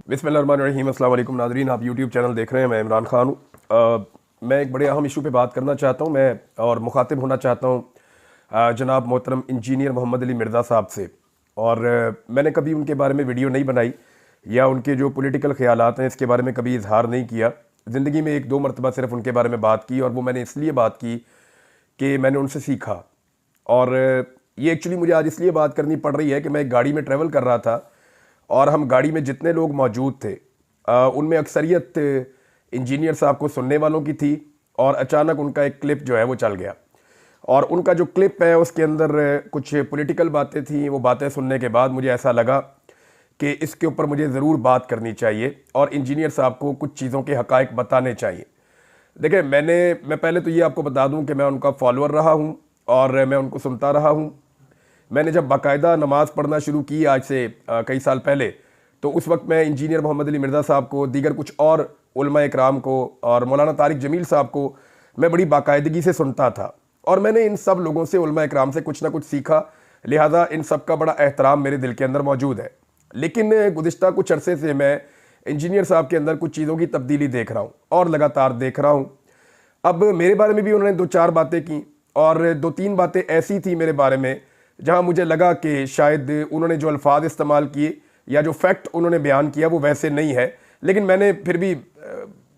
बिस्मिल्लाहिर्रहमानिर्रहीम। अस्सलाम वालेकुम नाज़रीन, आप यूट्यूब चैनल देख रहे हैं। मैं इमरान खान हूँ। मैं एक बड़े अहम इशू पे बात करना चाहता हूँ मैं और मुखातिब होना चाहता हूँ जनाब मोहतरम इंजीनियर मोहम्मद अली मिर्ज़ा साहब से। और मैंने कभी उनके बारे में वीडियो नहीं बनाई या उनके जो पॉलिटिकल ख़यालात हैं इसके बारे में कभी इजहार नहीं किया। ज़िंदगी में एक दो मरतबा सिर्फ उनके बारे में बात की और वो मैंने इसलिए बात की कि मैंने उनसे सीखा। और ये एक्चुअली मुझे आज इसलिए बात करनी पड़ रही है कि मैं एक गाड़ी में ट्रैवल कर रहा था और हम गाड़ी में जितने लोग मौजूद थे उनमें अक्सरियत इंजीनियर साहब को सुनने वालों की थी। और अचानक उनका एक क्लिप जो है वो चल गया और उनका जो क्लिप है उसके अंदर कुछ पॉलिटिकल बातें थी। वो बातें सुनने के बाद मुझे ऐसा लगा कि इसके ऊपर मुझे ज़रूर बात करनी चाहिए और इंजीनियर साहब को कुछ चीज़ों के हक़ाइक़ बताने चाहिए। देखिए, मैं पहले तो ये आपको बता दूं कि मैं उनका फॉलोअर रहा हूं और मैं उनको सुनता रहा हूं। मैंने जब बाकायदा नमाज़ पढ़ना शुरू की आज से कई साल पहले, तो उस वक्त मैं इंजीनियर मोहम्मद अली मिर्ज़ा साहब को, दीगर कुछ और उलमा इकराम को और मौलाना तारिक जमील साहब को मैं बड़ी बाकायदगी से सुनता था। और मैंने इन सब लोगों से, उलमा इकराम से कुछ ना कुछ सीखा, लिहाजा इन सब का बड़ा एहतराम मेरे दिल के अंदर मौजूद है। लेकिन गुज़िश्ता कुछ अरसे से मैं इंजीनियर साहब के अंदर कुछ चीज़ों की तब्दीली देख रहा हूँ और लगातार देख रहा हूँ। अब मेरे बारे में भी उन्होंने दो चार बातें की और दो तीन बातें ऐसी थी मेरे बारे में जहां मुझे लगा कि शायद उन्होंने जो अल्फाज इस्तेमाल किए या जो फैक्ट उन्होंने बयान किया वो वैसे नहीं है। लेकिन मैंने फिर भी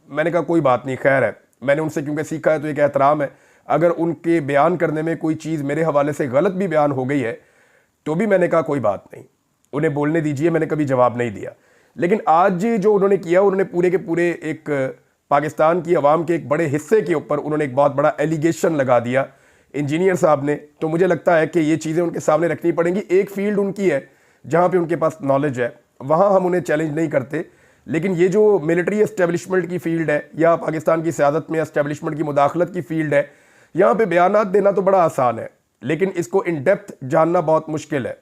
मैंने कहा कोई बात नहीं, खैर है, मैंने उनसे क्योंकि सीखा है तो एक एहतराम है। अगर उनके बयान करने में कोई चीज़ मेरे हवाले से गलत भी बयान हो गई है तो भी मैंने कहा कोई बात नहीं, उन्हें बोलने दीजिए, मैंने कभी जवाब नहीं दिया। लेकिन आज जो उन्होंने किया, उन्होंने पूरे के पूरे एक पाकिस्तान की आवाम के एक बड़े हिस्से के ऊपर उन्होंने एक बहुत बड़ा एलिगेशन लगा दिया इंजीनियर साहब ने। तो मुझे लगता है कि ये चीज़ें उनके सामने रखनी पड़ेंगी। एक फील्ड उनकी है जहाँ पे उनके पास नॉलेज है, वहाँ हम उन्हें चैलेंज नहीं करते। लेकिन ये जो मिलिट्री एस्टेब्लिशमेंट की फील्ड है या पाकिस्तान की क़यादत में एस्टेब्लिशमेंट की मुदाखलत की फील्ड है, यहाँ पे बयानात देना तो बड़ा आसान है, लेकिन इसको इन डेप्थ जानना बहुत मुश्किल है।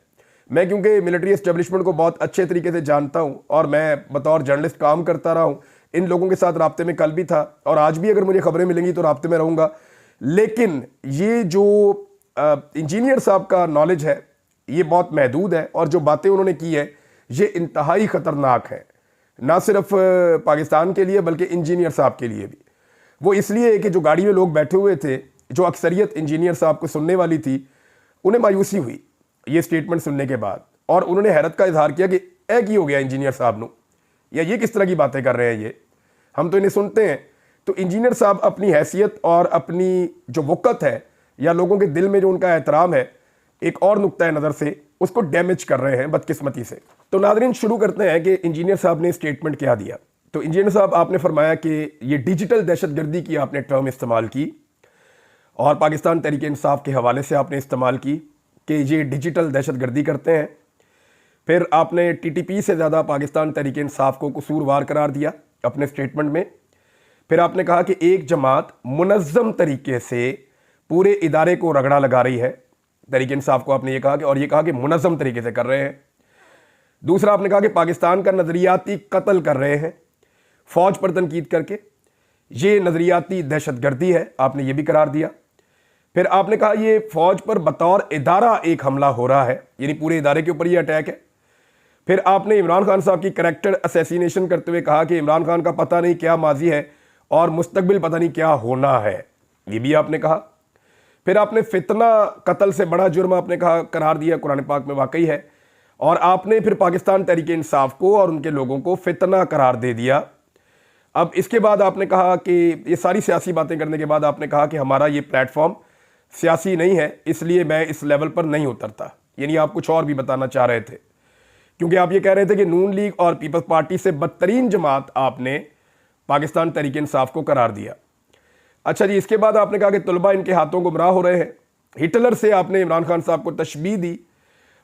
मैं क्योंकि मिलिट्री एस्टेब्लिशमेंट को बहुत अच्छे तरीके से जानता हूँ और मैं बतौर जर्नलिस्ट काम करता रहा हूँ, इन लोगों के साथ राब्ते में कल भी था और आज भी अगर मुझे खबरें मिलेंगी तो राब्ते में रहूँगा। लेकिन ये जो इंजीनियर साहब का नॉलेज है ये बहुत महदूद है और जो बातें उन्होंने की है ये इंतहाई ख़तरनाक है, ना सिर्फ पाकिस्तान के लिए बल्कि इंजीनियर साहब के लिए भी। वो इसलिए कि जो गाड़ी में लोग बैठे हुए थे, जो अक्सरियत इंजीनियर साहब को सुनने वाली थी, उन्हें मायूसी हुई ये स्टेटमेंट सुनने के बाद और उन्होंने हैरत का इजहार किया कि ऐ की हो गया इंजीनियर साहब नू, या ये किस तरह की बातें कर रहे हैं, ये हम तो इन्हें सुनते हैं। तो इंजीनियर साहब अपनी हैसियत और अपनी जो वक़्त है या लोगों के दिल में जो उनका एहतराम है, एक और नुक्ता नज़र से उसको डैमेज कर रहे हैं बदकिस्मती से। तो नाज़रीन, शुरू करते हैं कि इंजीनियर साहब ने स्टेटमेंट क्या दिया। तो इंजीनियर साहब, आपने फरमाया कि ये डिजिटल दहशतगर्दी की आपने टर्म इस्तेमाल की और पाकिस्तान तहरीक इंसाफ के हवाले से आपने इस्तेमाल की कि ये डिजिटल दहशतगर्दी करते हैं। फिर आपने TTP से ज़्यादा पाकिस्तान तहरीक इंसाफ को कसूरवार करार दिया अपने स्टेटमेंट में। फिर आपने कहा कि एक जमात मुनज़्ज़म तरीके से पूरे इदारे को रगड़ा लगा रही है, तहरीक इंसाफ को आपने ये कहा कि, और ये कहा कि मुनज़्ज़म तरीके से कर रहे हैं। दूसरा आपने कहा कि पाकिस्तान का नज़रियाती कत्ल कर रहे हैं फ़ौज पर तनकीद करके, ये नज़रियाती दहशतगर्दी है, आपने ये भी करार दिया। फिर आपने कहा ये फ़ौज पर बतौर इदारा एक हमला हो रहा है, यानी पूरे इदारे के ऊपर ये अटैक है। फिर आपने इमरान खान साहब की करैक्टर असैसिनेशन करते हुए कहा कि इमरान खान का पता नहीं क्या माजी है और मुस्तकबिल पता नहीं क्या होना है, ये भी आपने कहा। फिर आपने फितना कत्ल से बड़ा जुर्म आपने कहा करार दिया, कुरान पाक में वाकई है। और आपने फिर पाकिस्तान तहरीक इंसाफ को और उनके लोगों को फितना करार दे दिया। अब इसके बाद आपने कहा कि ये सारी सियासी बातें करने के बाद आपने कहा कि हमारा ये प्लेटफॉर्म सियासी नहीं है, इसलिए मैं इस लेवल पर नहीं उतरता। यानी आप कुछ और भी बताना चाह रहे थे, क्योंकि आप ये कह रहे थे कि नून लीग और पीपल्स पार्टी से बदतरीन जमात आपने पाकिस्तान तहरीक इंसाफ को करार दिया। अच्छा जी, इसके बाद आपने कहा कि तलबा इनके हाथों गुमराह हो रहे हैं। हिटलर से आपने इमरान खान साहब को तशबीह दी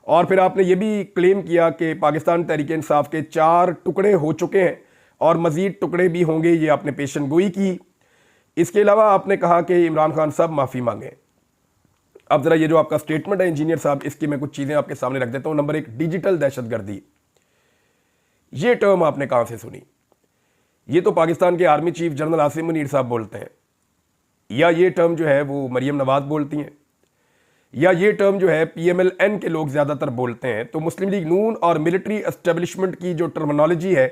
और फिर आपने ये भी क्लेम किया कि पाकिस्तान तहरीक इंसाफ के 4 टुकड़े हो चुके हैं और मज़ीद टुकड़े भी होंगे, ये आपने पेशन गोई की। इसके अलावा आपने कहा कि इमरान खान साहब माफ़ी मांगें। अब ज़रा ये जो आपका स्टेटमेंट है इंजीनियर साहब, इसकी मैं कुछ चीज़ें आपके सामने रख देता हूँ। नंबर 1, डिजिटल दहशतगर्दी, ये टर्म आपने कहाँ से सुनी? ये तो पाकिस्तान के army chief general Asim Munir साहब बोलते हैं, या ये टर्म जो है वो मरियम नवाज बोलती हैं, या ये टर्म जो है PMLN के लोग ज़्यादातर बोलते हैं। तो मुस्लिम लीग नून और मिलिट्री एस्टेब्लिशमेंट की जो टर्मिनोलॉजी है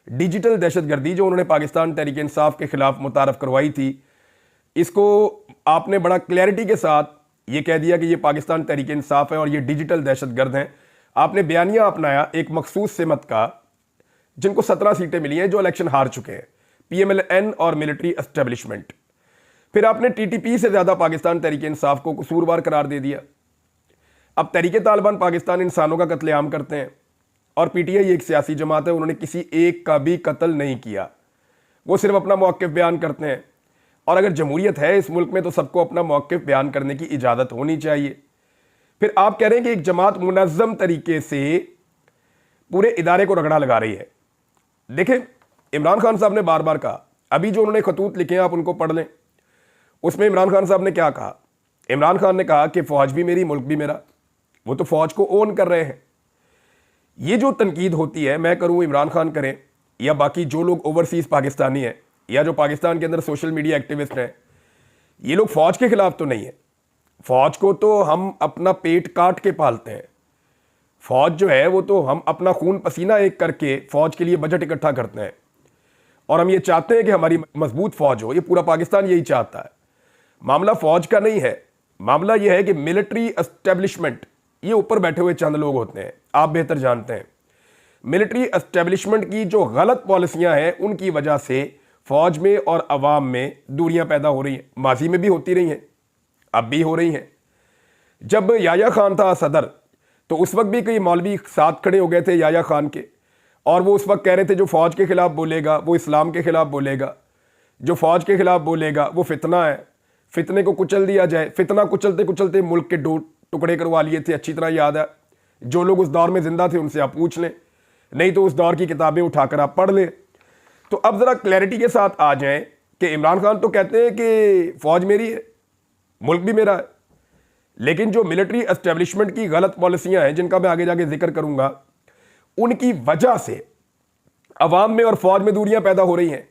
डिजिटल दहशतगर्दी जो उन्होंने पाकिस्तान तहरीक इंसाफ के खिलाफ मुतारफ करवाई थी, इसको आपने बड़ा क्लैरिटी के साथ ये कह दिया कि ये पाकिस्तान तहरीक इंसाफ है और ये डिजिटल दहशतगर्द हैं। आपने बयानिया अपनाया एक मखसूस सिमत का, जिनको 17 सीटें मिली हैं, जो इलेक्शन हार चुके हैं, PMLN और मिलिट्री एस्टेब्लिशमेंट। फिर आपने TTP से ज़्यादा पाकिस्तान तहरीक इंसाफ को कसूरवार करार दे दिया। अब तहरीक तालिबान पाकिस्तान इंसानों का कत्लेआम करते हैं और PTI एक सियासी जमात है, उन्होंने किसी एक का भी कत्ल नहीं किया, वो सिर्फ अपना मौक़िफ़ बयान करते हैं। और अगर जमहूरियत है इस मुल्क में तो सबको अपना मौक़िफ़ बयान करने की इजाज़त होनी चाहिए। फिर आप कह रहे हैं कि एक जमात मुनज़्ज़म तरीके से पूरे इदारे को रगड़ा लगा रही है। देखें, इमरान खान साहब ने बार बार कहा, अभी जो उन्होंने खतूत लिखे हैं आप उनको पढ़ लें, उसमें इमरान खान साहब ने क्या कहा। इमरान खान ने कहा कि फ़ौज भी मेरी, मुल्क भी मेरा। वो तो फ़ौज को ओन कर रहे हैं। ये जो तनकीद होती है, मैं करूँ, इमरान खान करें, या बाकी जो लोग ओवरसीज़ पाकिस्तानी हैं या जो पाकिस्तान के अंदर सोशल मीडिया एक्टिविस्ट हैं, ये लोग फ़ौज के ख़िलाफ़ तो नहीं है। फ़ौज को तो हम अपना पेट काट के पालते हैं। फ़ौज जो है वो तो हम अपना खून पसीना एक करके फ़ौज के लिए बजट इकट्ठा करते हैं और हम ये चाहते हैं कि हमारी मजबूत फ़ौज हो। ये पूरा पाकिस्तान यही चाहता है। मामला फ़ौज का नहीं है, मामला ये है कि मिलिट्री एस्टेब्लिशमेंट, ये ऊपर बैठे हुए चंद लोग होते हैं, आप बेहतर जानते हैं। मिलिट्री एस्टेब्लिशमेंट की जो गलत पॉलिसियां हैं उनकी वजह से फ़ौज में और अवाम में दूरियां पैदा हो रही हैं। माजी में भी होती रही हैं, अब भी हो रही हैं। जब याया खान था सदर तो उस वक्त भी कई मौलवी साथ खड़े हो गए थे याया खान के, और वो उस वक्त कह रहे थे जो फ़ौज के ख़िलाफ़ बोलेगा वो इस्लाम के ख़िलाफ़ बोलेगा, जो फ़ौज के ख़िलाफ़ बोलेगा वो फितना है, फितने को कुचल दिया जाए। फितना कुचलते कुचलते मुल्क के दो टुकड़े करवा लिए थे, अच्छी तरह याद है। जो लोग उस दौर में ज़िंदा थे उनसे आप पूछ लें, नहीं तो उस दौर की किताबें उठाकर आप पढ़ लें। तो अब ज़रा क्लैरिटी के साथ आ जाएं कि इमरान खान तो कहते हैं कि फ़ौज मेरी है, मुल्क भी मेरा है, लेकिन जो मिलिट्री एस्टेब्लिशमेंट की गलत पॉलिसियां हैं जिनका मैं आगे जाके जिक्र करूंगा, उनकी वजह से अवाम में और फ़ौज में दूरियां पैदा हो रही हैं।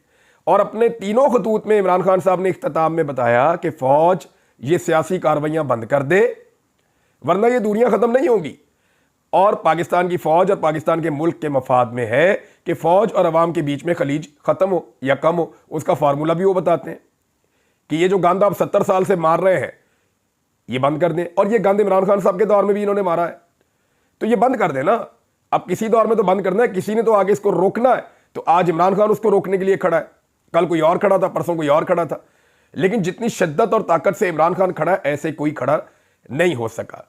और अपने तीनों खतूत में इमरान खान साहब ने इख्तिताम में बताया कि फ़ौज ये सियासी कार्रवाइयां बंद कर दे, वरना ये दूरियां ख़त्म नहीं होंगी। और पाकिस्तान की फ़ौज और पाकिस्तान के मुल्क के मफाद में है कि फ़ौज और अवाम के बीच में खलीज ख़त्म हो या कम हो। उसका फार्मूला भी वो बताते हैं कि ये जो गंद आप 70 साल से मार रहे हैं ये बंद कर दें। और ये गंद इमरान खान साहब के दौर में भी इन्होंने मारा है, तो ये बंद कर दें ना। अब किसी दौर में तो बंद करना है, किसी ने तो आगे इसको रोकना है। तो आज इमरान खान उसको रोकने के लिए खड़ा है, कल कोई और खड़ा था, परसों कोई और खड़ा था, लेकिन जितनी शिद्दत और ताकत से इमरान खान खड़ा है ऐसे कोई खड़ा नहीं हो सका।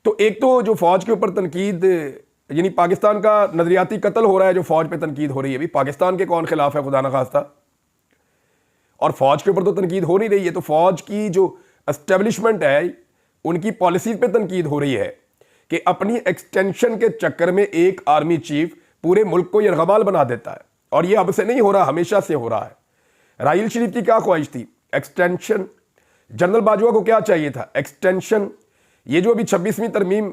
तो एक तो जो फ़ौज के ऊपर तनकीद, यानी पाकिस्तान का नजरियाती कत्ल हो रहा है, जो फ़ौज पे तनकीद हो रही है, भी पाकिस्तान के कौन खिलाफ है खुदा न खास्ता, और फ़ौज के ऊपर तो तनकीद हो नहीं रही है। तो फ़ौज की जो एस्टेब्लिशमेंट है उनकी पॉलिसीज पे तनकीद हो रही है कि अपनी एक्सटेंशन के चक्कर में एक आर्मी चीफ पूरे मुल्क को यरगमाल बना देता है। और ये अब से नहीं हो रहा, हमेशा से हो रहा है। राहील शरीफ की क्या ख्वाहिश थी? एक्सटेंशन। जनरल बाजवा को क्या चाहिए था? एक्सटेंशन। ये जो अभी 26वीं तरमीम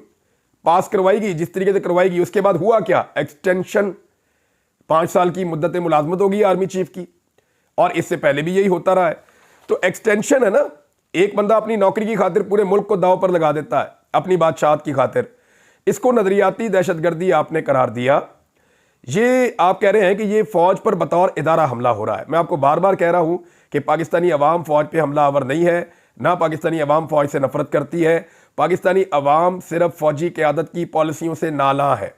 पास करवाई गई, जिस तरीके से करवाई गई, उसके बाद हुआ क्या? एक्सटेंशन। 5 साल की मुद्दत मुलाजमत होगी आर्मी चीफ की, और इससे पहले भी यही होता रहा है। तो एक्सटेंशन है ना, एक बंदा अपनी नौकरी की खातिर पूरे मुल्क को दांव पर लगा देता है अपनी बादशाहत की खातिर। इसको नजरियाती दहशतगर्दी आपने करार दिया। ये आप कह रहे हैं कि ये फ़ौज पर बतौर इदारा हमला हो रहा है। मैं आपको बार बार कह रहा हूं कि पाकिस्तानी अवाम फ़ौज पे हमलावर नहीं है, ना पाकिस्तानी अवाम फ़ौज से नफरत करती है। पाकिस्तानी अवाम सिर्फ फ़ौजी क़यादत की पॉलिसियों से नाला है।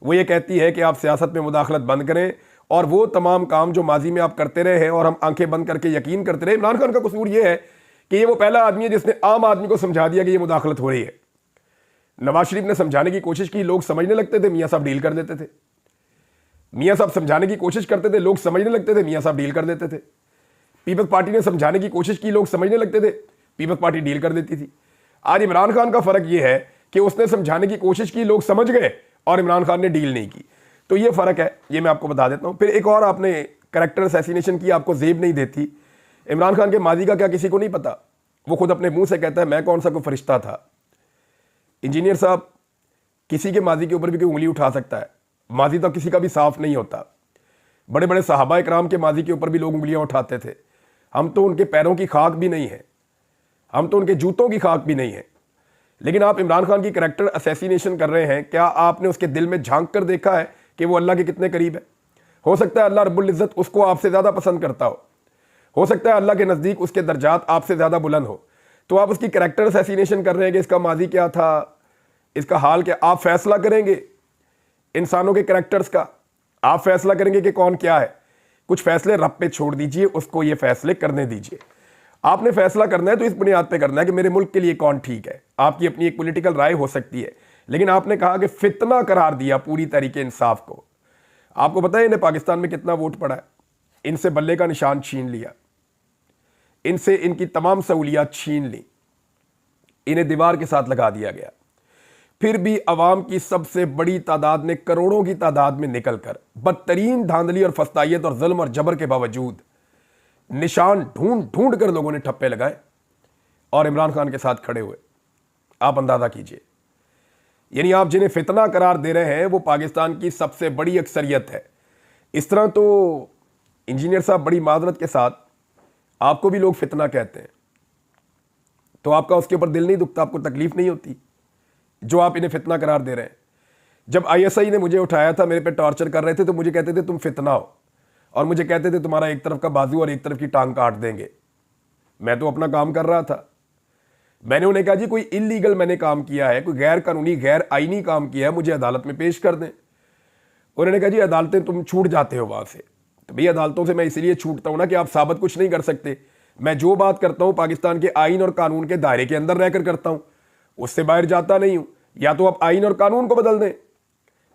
वो ये कहती है कि आप सियासत में मुदाखलत बंद करें, और वो तमाम काम जो माजी में आप करते रहे हैं और हम आंखें बंद करके यकीन करते रहे। इमरान खान का कसूर ये है कि ये वो पहला आदमी है जिसने आम आदमी को समझा दिया कि ये मुदाखलत हो रही है। नवाज शरीफ ने समझाने की कोशिश की, लोग समझने लगते थे, मियाँ साहब डील कर देते थे। मियाँ साहब समझाने की कोशिश करते थे, लोग समझने लगते थे, मियाँ साहब डील कर देते थे। पीपल्स पार्टी ने समझाने की कोशिश की, लोग समझने लगते थे, पीपल्स पार्टी डील कर देती थी। आज इमरान खान का फ़र्क ये है कि उसने समझाने की कोशिश की, लोग समझ गए, और इमरान खान ने डील नहीं की। तो ये फ़र्क है, ये मैं आपको बता देता हूँ। फिर एक और आपने कैरेक्टर असैसिनेशन की, आपको जेब नहीं देती। इमरान खान के माजी का क्या किसी को नहीं पता? वो खुद अपने मुंह से कहता है मैं कौन सा कोई फरिश्ता था। इंजीनियर साहब, किसी के माजी के ऊपर भी कोई उंगली उठा सकता है, माजी तो किसी का भी साफ नहीं होता। बड़े बड़े सहाबा इकराम के माजी के ऊपर भी लोग उंगलियां उठाते थे। हम तो उनके पैरों की खाक भी नहीं है, हम तो उनके जूतों की खाक भी नहीं है। लेकिन आप इमरान खान की कैरेक्टर असैसिनेशन कर रहे हैं। क्या आपने उसके दिल में झांक कर देखा है कि वो अल्लाह के कितने करीब है? हो सकता है अल्लाह रब्बुल इज़्ज़त उसको आपसे ज़्यादा पसंद करता हो सकता है अल्लाह के नज़दीक उसके दर्जात आपसे ज़्यादा बुलंद हो, तो आप उसकी कैरेक्टर असैसिनेशन कर रहे हैं कि इसका माजी क्या था, इसका हाल क्या। आप फैसला करेंगे इंसानों के कैरेक्टर्स का, आप फैसला करेंगे कि कौन क्या है। कुछ फैसले रब पे छोड़ दीजिए, उसको ये फैसले करने दीजिए। आपने फैसला करना है तो इस बुनियाद पे करना है कि मेरे मुल्क के लिए कौन ठीक है। आपकी अपनी एक पॉलिटिकल राय हो सकती है, लेकिन आपने कहा कि फितना करार दिया पूरी तरीके इंसाफ को। आपको पता है इन्हें पाकिस्तान में कितना वोट पड़ा है? इनसे बल्ले का निशान छीन लिया, इनसे इनकी तमाम सहूलियात छीन ली, इन्हें दीवार के साथ लगा दिया गया। फिर भी अवाम की सबसे बड़ी तादाद ने करोड़ों की तादाद में निकलकर बदतरीन धांधली और फस्तायत और जुल्म और जबर के बावजूद निशान ढूंढ ढूंढ कर लोगों ने ठप्पे लगाए और इमरान खान के साथ खड़े हुए। आप अंदाजा कीजिए, यानी आप जिन्हें फितना करार दे रहे हैं वो पाकिस्तान की सबसे बड़ी अक्सरियत है। इस तरह तो इंजीनियर साहब बड़ी माजरत के साथ आपको भी लोग फितना कहते हैं, तो आपका उसके ऊपर दिल नहीं दुखता, आपको तकलीफ नहीं होती जो आप इन्हें फितना करार दे रहे हैं। जब आईएसआई ने मुझे उठाया था, मेरे पे टॉर्चर कर रहे थे, तो मुझे कहते थे तुम फितना हो, और मुझे कहते थे तुम्हारा एक तरफ का बाजू और एक तरफ की टांग काट देंगे। मैं तो अपना काम कर रहा था। मैंने उन्हें कहा जी कोई इलीगल मैंने काम किया है, कोई गैर कानूनी गैर आईनी काम किया है, मुझे अदालत में पेश कर दें। उन्होंने कहा जी अदालतें तुम छूट जाते हो वहां से। तो भाई अदालतों से मैं इसलिए छूटता हूं ना कि आप साबित कुछ नहीं कर सकते। मैं जो बात करता हूं पाकिस्तान के आइन और कानून के दायरे के अंदर रहकर करता हूं, उससे बाहर जाता नहीं हूं। या तो आप आइन और कानून को बदल दें,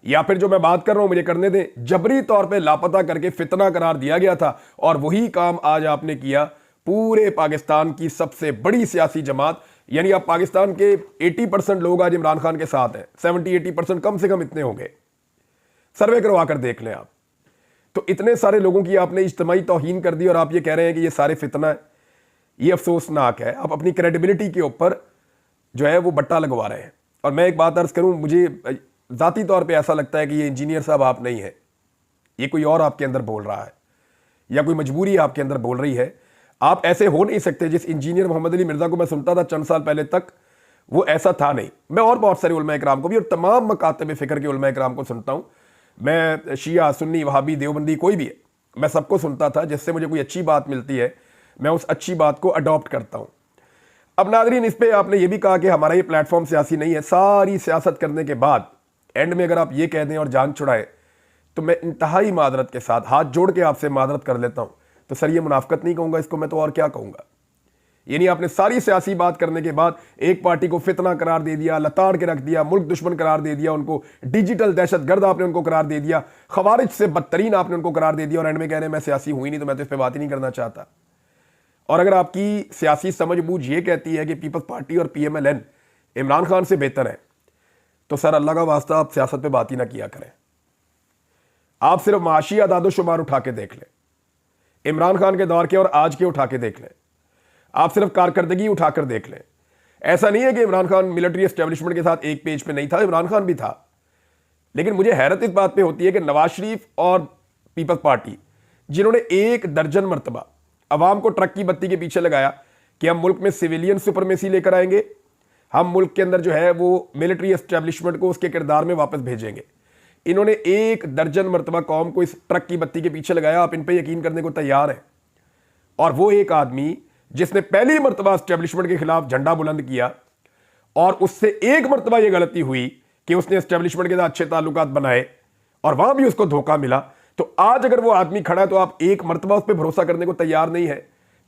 या फिर जो मैं बात कर रहा हूं मुझे करने दें। जबरी तौर पे लापता करके फितना करार दिया गया था, और वही काम आज आपने किया। पूरे पाकिस्तान की सबसे बड़ी सियासी जमात, यानी आप पाकिस्तान के 80% लोग आज इमरान खान के साथ हैं, 70-80% कम से कम इतने होंगे, सर्वे करवा कर देख लें आप। तो इतने सारे लोगों की आपने इज्तिमाई तौहीन कर दी और आप ये कह रहे हैं कि ये सारे फितना है। ये अफसोसनाक है। आप अपनी क्रेडिबिलिटी के ऊपर जो है वो बट्टा लगवा रहे हैं। और मैं एक बात अर्ज करूं, मुझे ज़ाती तौर पे ऐसा लगता है कि ये इंजीनियर साहब आप नहीं है, ये कोई और आपके अंदर बोल रहा है, या कोई मजबूरी आपके अंदर बोल रही है। आप ऐसे हो नहीं सकते। जिस इंजीनियर मोहम्मद अली मिर्ज़ा को मैं सुनता था चंद साल पहले तक, वो ऐसा था नहीं। मैं और बहुत सारे उलमा इकराम को भी, और तमाम मकातब फ़िक्र के उलमा इकराम को सुनता हूँ। मैं शिया, सुन्नी, वहाबी, देवबंदी, कोई भी है, मैं सबको सुनता था। जिससे मुझे कोई अच्छी बात मिलती है मैं उस अच्छी बात को अडॉप्ट करता हूँ। अब नाज़रीन, इस पर आपने ये भी कहा कि हमारा ये प्लेटफॉर्म सियासी नहीं है। सारी सियासत करने के बाद एंड में अगर आप ये कह दें और जान छुड़ाएं, तो मैं इंतहाई मादरत के साथ हाथ जोड़ के आपसे मादरत कर लेता हूं। तो सर ये मुनाफकत नहीं कहूंगा इसको मैं, तो और क्या कहूंगा। यानी आपने सारी सियासी बात करने के बाद एक पार्टी को फितना करार दे दिया, लताड़ के रख दिया, मुल्क दुश्मन करार दे दिया, उनको डिजिटल दहशतगर्द आपने उनको करार दे दिया, खवारिज से बदतरीन आपने उनको करार दे दिया, और एंड में कह रहे हैं मैं सियासी हुई नहीं तो मैं तो इस पर बात ही नहीं करना चाहता। और अगर आपकी सियासी समझ बूझ ये कहती है कि पीपल्स पार्टी और PMLN इमरान खान से बेहतर है, तो सर अल्लाह का वास्ता आप सियासत पे बात ही ना किया करें। आप सिर्फ माशी आदादोशुमार उठा के देख लें, इमरान खान के दौर के और आज के उठा के देख लें। आप सिर्फ कारकर्दगी उठाकर देख लें। ऐसा नहीं है कि इमरान खान मिलिट्री एस्टेब्लिशमेंट के साथ एक पेज पे नहीं था, इमरान खान भी था। लेकिन मुझे हैरत इस बात पे होती है कि नवाज शरीफ और पीपल्स पार्टी, जिन्होंने 1 दर्जन मरतबा अवाम को ट्रक की बत्ती के पीछे लगाया कि हम मुल्क में सिविलियन सुपरमेसी लेकर आएंगे, हम मुल्क के अंदर जो है वो मिलिट्री एस्टेब्लिशमेंट को उसके किरदार में वापस भेजेंगे, इन्होंने 1 दर्जन मरतबा कौम को इस ट्रक की बत्ती के पीछे लगाया। आप इन पे यकीन करने को तैयार हैं। और वो एक आदमी जिसने पहली मरतबा एस्टेब्लिशमेंट के खिलाफ झंडा बुलंद किया, और उससे 1 मरतबा यह गलती हुई कि उसने एस्टेब्लिशमेंट के साथ अच्छे ताल्लुकात बनाए और वहां भी उसको धोखा मिला, तो आज अगर वो आदमी खड़ा है तो आप 1 मरतबा उस पर भरोसा करने को तैयार नहीं है।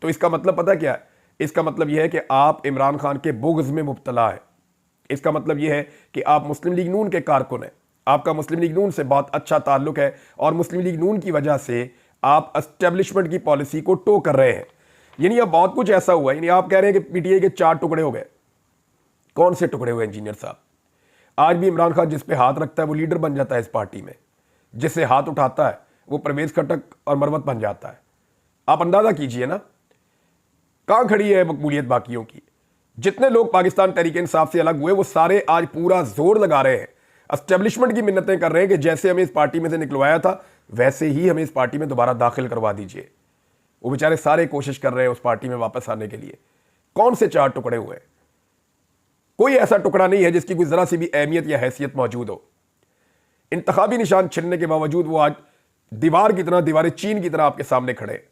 तो इसका मतलब पता क्या है? इसका मतलब यह है कि आप इमरान खान के बुग़्ज़ में मुब्तला है। इसका मतलब यह है कि आप मुस्लिम लीग नून के कारकुन हैं, आपका मुस्लिम लीग नून से बहुत अच्छा ताल्लुक है, और मुस्लिम लीग नून की वजह से आप एस्टेब्लिशमेंट की पॉलिसी को टो कर रहे हैं। यानी अब बहुत कुछ ऐसा हुआ है। यानी आप कह रहे हैं कि PTI के 4 टुकड़े हो गए। कौन से टुकड़े हुए इंजीनियर साहब? आज भी इमरान खान जिस पे हाथ रखता है वो लीडर बन जाता है इस पार्टी में, जिससे हाथ उठाता है वो परवेज खटक और मरवत बन जाता है। आप अंदाजा कीजिए ना कहां खड़ी है मकबूलियत बाकियों की। जितने लोग पाकिस्तान तहरीक इंसाफ से अलग हुए वो सारे आज पूरा जोर लगा रहे हैं, एस्टेब्लिशमेंट की मिन्नतें कर रहे हैं कि जैसे हमें इस पार्टी में से निकलवाया था वैसे ही हमें इस पार्टी में दोबारा दाखिल करवा दीजिए। वो बेचारे सारे कोशिश कर रहे हैं उस पार्टी में वापस आने के लिए। कौन से 4 टुकड़े हुए? कोई ऐसा टुकड़ा नहीं है जिसकी कोई जरा सी भी अहमियत या हैसियत मौजूद हो। इंतखाबी निशान छिनने के बावजूद वो आज दीवार की तरह, दीवारें चीन की तरह आपके सामने खड़े हैं।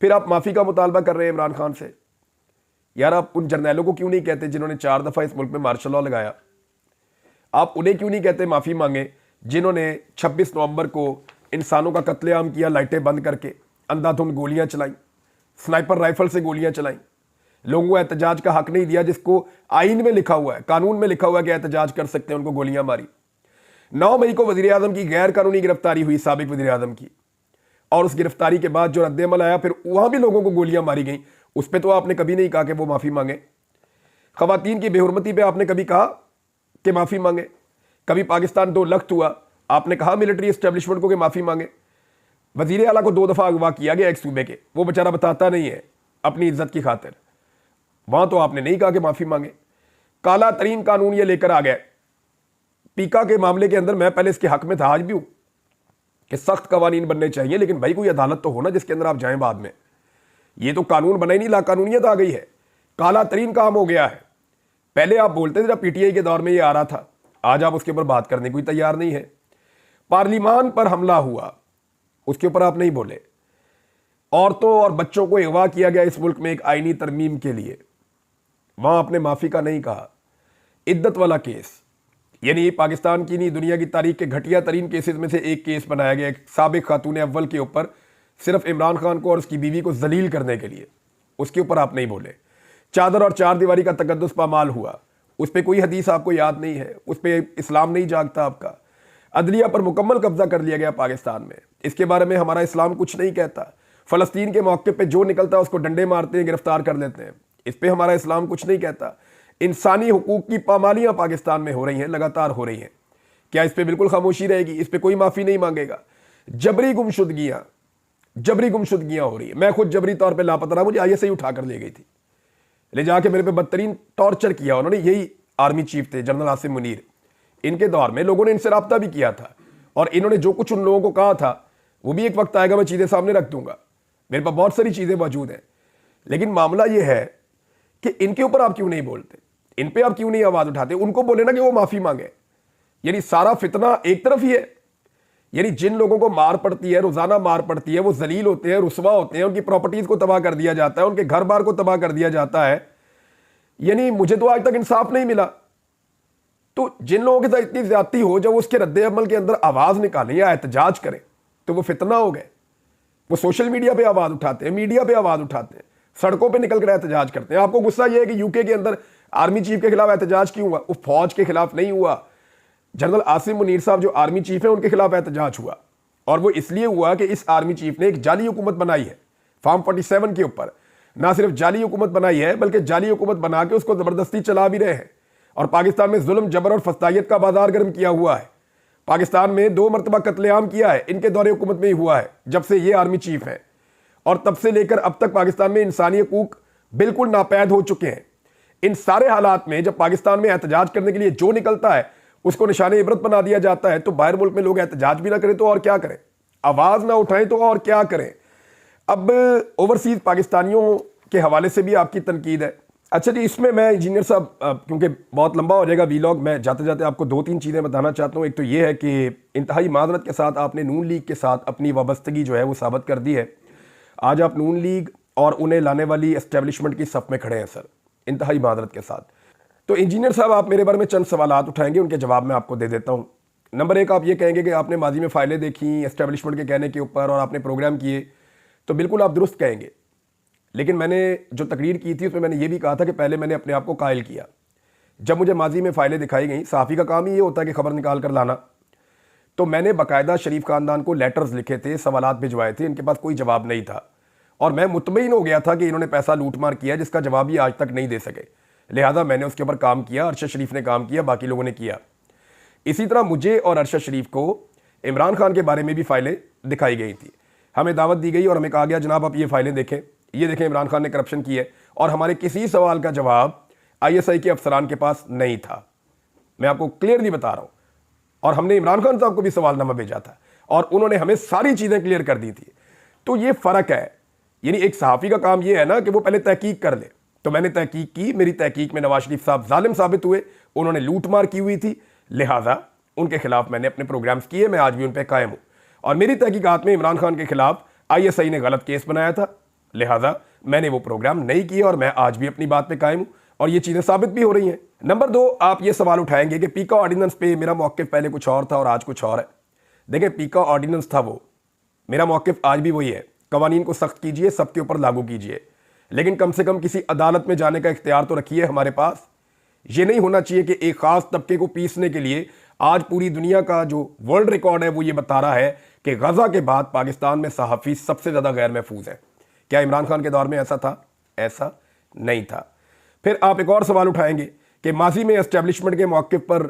फिर आप माफ़ी का मुतालबा कर रहे हैं इमरान खान से। यार आप उन जर्नैलों को क्यों नहीं कहते जिन्होंने 4 दफ़ा इस मुल्क में मार्शल लॉ लगाया? आप उन्हें क्यों नहीं कहते माफ़ी मांगे जिन्होंने 26 नवंबर को इंसानों का कत्लेआम किया, लाइटें बंद करके, अंधाधुंध गोलियां चलाई, स्नाइपर राइफल से गोलियां चलाई, लोगों को एहतजाज का हक नहीं दिया, जिसको आइन में लिखा हुआ है, कानून में लिखा हुआ है कि एहतजाज कर सकते हैं, उनको गोलियां मारी। 9 मई को वज़ीर आज़म की गैर कानूनी गिरफ्तारी हुई, साबिक वज़ीर आज़म की, और उस गिरफ्तारी के बाद जो रद्द-ए-अमल आया, फिर वहां भी लोगों को गोलियां मारी गई। उस पर तो आपने कभी नहीं कहा कि वो माफ़ी मांगे। खवातीन की बेहुरमती पे आपने कभी कहा कि माफ़ी मांगे? कभी पाकिस्तान 2 लख्त हुआ, आपने कहा मिलिट्री एस्टेब्लिशमेंट को कि माफ़ी मांगे? वज़ीर आला को 2 दफ़ा अगवा किया गया एक सूबे के, वो बेचारा बताता नहीं है अपनी इज्जत की खातिर, वहां तो आपने नहीं कहा कि माफ़ी मांगे। काला तरीन कानून ये लेकर आ गए पीका के मामले के अंदर। मैं पहले इसके हक में था, आज भी हूं कि सख्त कवानीन बनने चाहिए, लेकिन भाई कोई अदालत तो हो ना जिसके अंदर आप जाएं बाद में। ये तो कानून बना ही नहीं, लाकानूनियत आ गई है, काला तरीन काम हो गया है। पहले आप बोलते थे जब पीटीआई के दौर में ये आ रहा था, आज आप उसके ऊपर बात करने को तैयार नहीं है। पार्लियामान पर हमला हुआ, उसके ऊपर आप नहीं बोले। औरतों और बच्चों को अगवा किया गया इस मुल्क में एक आईनी तरमीम के लिए, वहां आपने माफी का नहीं कहा। इद्दत वाला केस, यानी पाकिस्तान की नहीं दुनिया की तारीख के घटिया तरीन केसेस में से एक केस बनाया गया एक साबिक खातून अव्वल के ऊपर, सिर्फ इमरान खान को और उसकी बीवी को जलील करने के लिए, उसके ऊपर आप नहीं बोले। चादर और चार दीवारी का तकद्दुस पामाल हुआ, उस पर कोई हदीस आपको याद नहीं है, उस पर इस्लाम नहीं जागता आपका। अदलिया पर मुकम्मल कब्जा कर लिया गया पाकिस्तान में, इसके बारे में हमारा इस्लाम कुछ नहीं कहता। फ़लस्तीन के मौके पे जो निकलता है उसको डंडे मारते हैं, गिरफ्तार कर लेते हैं, इस पर हमारा इस्लाम कुछ नहीं कहता। इंसानी हुकूक की पामालियाँ पाकिस्तान में हो रही हैं, लगातार हो रही हैं। क्या इस पर बिल्कुल खामोशी रहेगी? इस पर कोई माफ़ी नहीं मांगेगा। जबरी गुमशुदगियाँ हो रही है। मैं खुद जबरी तौर पर लापता रहा, मुझे ISI उठा कर ले गई थी, ले जाके मेरे पे बदतरीन टॉर्चर किया उन्होंने। यही आर्मी चीफ थे जनरल आसिम मुनीर, इनके दौर में लोगों ने इनसे रब्ता भी किया था, और इन्होंने जो कुछ उन लोगों को कहा था वो भी एक वक्त आएगा मैं चीज़ें सामने रख दूंगा। मेरे पास बहुत सारी चीज़ें मौजूद हैं, लेकिन मामला ये है कि इनके ऊपर आप क्यों नहीं बोलते, इन पे आप क्यों नहीं आवाज़ उठाते? उनको बोले ना कि वो माफ़ी मांगे। यानी सारा फितना एक तरफ ही है, यानी जिन लोगों को मार पड़ती है, रोज़ाना मार पड़ती है, वो जलील होते हैं, रुस्वा होते हैं, उनकी प्रॉपर्टीज़ को तबाह कर दिया जाता है, उनके घर बार को तबाह कर दिया जाता है। यानी मुझे तो आज तक इंसाफ नहीं मिला। तो जिन लोगों के साथ इतनी ज्यादती हो, जब उसके रद्द-ए-अमल के अंदर आवाज़ निकालें या एहतजाज करें, तो वो फितना हो गए। वो सोशल मीडिया पे आवाज़ उठाते हैं, मीडिया पे आवाज़ उठाते हैं, सड़कों पे निकल कर एहतजाज करते हैं। आपको गुस्सा ये है कि यूके के अंदर आर्मी चीफ के खिलाफ एहतजाज क्यों हुआ? वो फौज के खिलाफ नहीं हुआ, जनरल आसिम मुनीर साहब जो आर्मी चीफ है उनके खिलाफ एहतजाज हुआ, और वो इसलिए हुआ कि इस आर्मी चीफ ने एक जाली हुकूमत बनाई है फार्म 47 के ऊपर। ना सिर्फ जाली हुकूमत बनाई है, बल्कि जाली हुकूमत बना के उसको ज़बरदस्ती चला भी रहे हैं, और पाकिस्तान में जुल्म, जबर और फस्तायत का बाजार गर्म किया हुआ है। पाकिस्तान में 2 मरतबा कत्लेआम किया है, इनके दौरे हुकूमत में ही हुआ है जब से ये आर्मी चीफ है, और तब से लेकर अब तक पाकिस्तान में इंसानी हकूक बिल्कुल नापैद हो चुके हैं। इन सारे हालात में जब पाकिस्तान में एहतजाज करने के लिए जो निकलता है उसको निशाने इबरत बना दिया जाता है, तो बाहर मुल्क में लोग एहतजाज भी ना करें तो और क्या करें, आवाज़ ना उठाएं तो और क्या करें। अब ओवरसीज़ पाकिस्तानियों के हवाले से भी आपकी तनकीद है। अच्छा जी, इसमें मैं इंजीनियर साहब, क्योंकि बहुत लंबा हो जाएगा वीलॉग, मैं जाते जाते आपको 2-3 चीज़ें बताना चाहता हूँ। एक तो ये है कि इंतहाई माजरत के साथ आपने नून लीग के साथ अपनी वाबस्तगी जो है वो साबित कर दी है। आज आप नून लीग और उन्हें लाने वाली एस्टेब्लिशमेंट की सफ़ में खड़े हैं सर, इंतहाई माजरत के साथ। तो इंजीनियर साहब, आप मेरे बारे में चंद सवालात उठाएंगे, उनके जवाब मैं आपको दे देता हूँ। नंबर 1, आप ये कहेंगे कि आपने माजी में फ़ाइलें देखी एस्टेब्लिशमेंट के कहने के ऊपर और आपने प्रोग्राम किए, तो बिल्कुल आप दुरुस्त कहेंगे, लेकिन मैंने जो तकरीर की थी उसमें मैंने ये भी कहा था कि पहले मैंने अपने आप को कायल किया। जब मुझे माजी में फ़ाइलें दिखाई गई, सहाफ़ी का काम ही ये होता है कि खबर निकाल कर लाना, तो मैंने बाकायदा शरीफ ख़ानदान को लेटर्स लिखे थे, सवालात भिजवाए थे, इनके पास कोई जवाब नहीं था, और मैं मुतमईन हो गया था कि इन्होंने पैसा लूटमार किया जिसका जवाब ये आज तक नहीं दे सके। लिहाजा मैंने उसके ऊपर काम किया, अरशद शरीफ ने काम किया, बाकी लोगों ने किया। इसी तरह मुझे और अरशद शरीफ को इमरान खान के बारे में भी फ़ाइलें दिखाई गई थी। हमें दावत दी गई और हमें कहा गया जनाब आप ये फ़ाइलें देखें, ये देखें इमरान खान ने करप्शन की है, और हमारे किसी सवाल का जवाब ISI के अफसरान के पास नहीं था। मैं आपको क्लियरली बता रहा हूँ, और हमने इमरान खान साहब को भी सवालनामा भेजा था और उन्होंने हमें सारी चीज़ें क्लियर कर दी थी। तो ये फ़र्क है, यानी एक सहाफ़ी का काम ये है ना कि वो पहले तहकीक कर ले। तो मैंने तहकीक की, मेरी तहकीक में नवाज शरीफ साहब जालिम साबित हुए, उन्होंने लूट मार की हुई थी, लिहाजा उनके खिलाफ मैंने अपने प्रोग्राम्स किए, मैं आज भी उन पर कायम हूँ। और मेरी तहकीकात में इमरान खान के खिलाफ ISI ने गलत केस बनाया था, लिहाजा मैंने वो प्रोग्राम नहीं किया और मैं आज भी अपनी बात पे कायम हूं और ये चीज़ें साबित भी हो रही हैं। नंबर 2, आप ये सवाल उठाएंगे कि पीका ऑर्डिनेंस पे मेरा मौक़िफ़ पहले कुछ और था और आज कुछ और है। देखिए, पीका ऑर्डिनेंस था वो, मेरा मौक़िफ़ आज भी वही है। कवानीन को सख्त कीजिए, सबके ऊपर लागू कीजिए, लेकिन कम से कम किसी अदालत में जाने का इख्तियार तो रखिए हमारे पास। ये नहीं होना चाहिए कि एक ख़ास तबके को पीसने के लिए आज पूरी दुनिया का जो वर्ल्ड रिकॉर्ड है वो ये बता रहा है कि गज़ा के बाद पाकिस्तान में सहाफ़ी सबसे ज़्यादा गैर महफूज है। क्या इमरान खान के दौर में ऐसा था? ऐसा नहीं था। फिर आप एक और सवाल उठाएंगे कि माजी में एस्टेब्लिशमेंट के मौक़िफ़ पर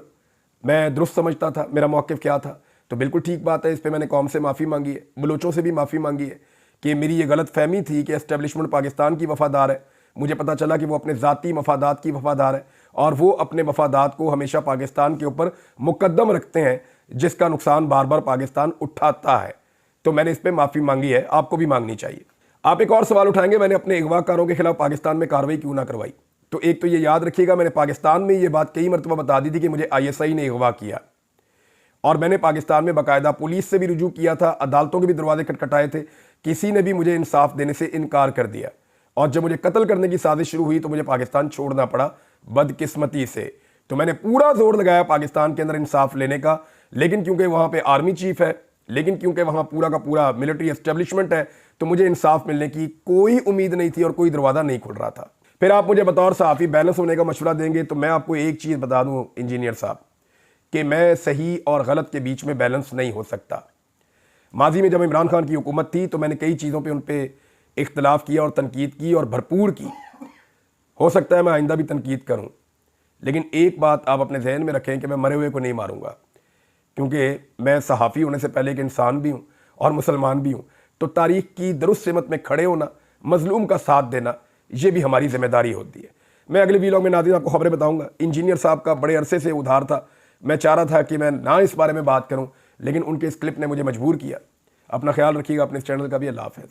मैं दुरुस्त समझता था, मेरा मौक़िफ़ क्या था? तो बिल्कुल ठीक बात है, इस पर मैंने कौम से माफ़ी मांगी है, बलोचों से भी माफ़ी मांगी है कि मेरी ये गलत फहमी थी कि एस्टेब्लिशमेंट पाकिस्तान की वफ़ादार है। मुझे पता चला कि वो अपने ज़ाती मफादात की वफ़ादार है और वो अपने मफादात को हमेशा पाकिस्तान के ऊपर मुकद्दम रखते हैं, जिसका नुकसान बार बार पाकिस्तान उठाता है। तो मैंने इस पर माफ़ी मांगी है, आपको भी मांगनी चाहिए। आप एक और सवाल उठाएंगे, मैंने अपने अगवाकारों के खिलाफ पाकिस्तान में कार्रवाई क्यों ना करवाई? तो एक तो ये याद रखिएगा, मैंने पाकिस्तान में ये बात कई मरतबा बता दी थी कि मुझे ISI ने अगवा किया और मैंने पाकिस्तान में बाकायदा पुलिस से भी रुजू किया था, अदालतों के भी दरवाजे खटखटाए थे, किसी ने भी मुझे इंसाफ देने से इनकार कर दिया। और जब मुझे कत्ल करने की साजिश शुरू हुई तो मुझे पाकिस्तान छोड़ना पड़ा बदकिस्मती से। तो मैंने पूरा जोर लगाया पाकिस्तान के अंदर इंसाफ लेने का, लेकिन क्योंकि वहाँ पे आर्मी चीफ है, लेकिन क्योंकि वहाँ पूरा का पूरा मिलिट्री एस्टेब्लिशमेंट है, तो मुझे इंसाफ मिलने की कोई उम्मीद नहीं थी और कोई दरवाज़ा नहीं खुल रहा था। फिर आप मुझे बतौर सहाफ़ी बैलेंस होने का मशवरा देंगे, तो मैं आपको एक चीज़ बता दूँ इंजीनियर साहब कि मैं सही और गलत के बीच में बैलेंस नहीं हो सकता। माजी में जब इमरान खान की हुकूमत थी तो मैंने कई चीज़ों पे उन पर इख्तलाफ किया और तनकीद की और भरपूर की। हो सकता है मैं आइंदा भी तनकीद करूं, लेकिन एक बात आप अपने जहन में रखें कि मैं मरे हुए को नहीं मारूंगा, क्योंकि मैं सहाफ़ी होने से पहले एक इंसान भी हूं और मुसलमान भी हूं। तो तारीख़ की दुरुस्त सिमत में खड़े होना, मजलूम का साथ देना, ये भी हमारी जिम्मेदारी होती है। मैं अगले वीलॉग में नाज़रीन आपको खबरें बताऊँगा। इंजीनियर साहब का बड़े अरसे से उधार था, मैं चाह रहा था कि मैं ना इस बारे में बात करूँ, लेकिन उनके इस क्लिप ने मुझे मजबूर किया। अपना ख्याल रखिएगा, अपने इस चैनल का भी। अल्लाह हाफ़िज़।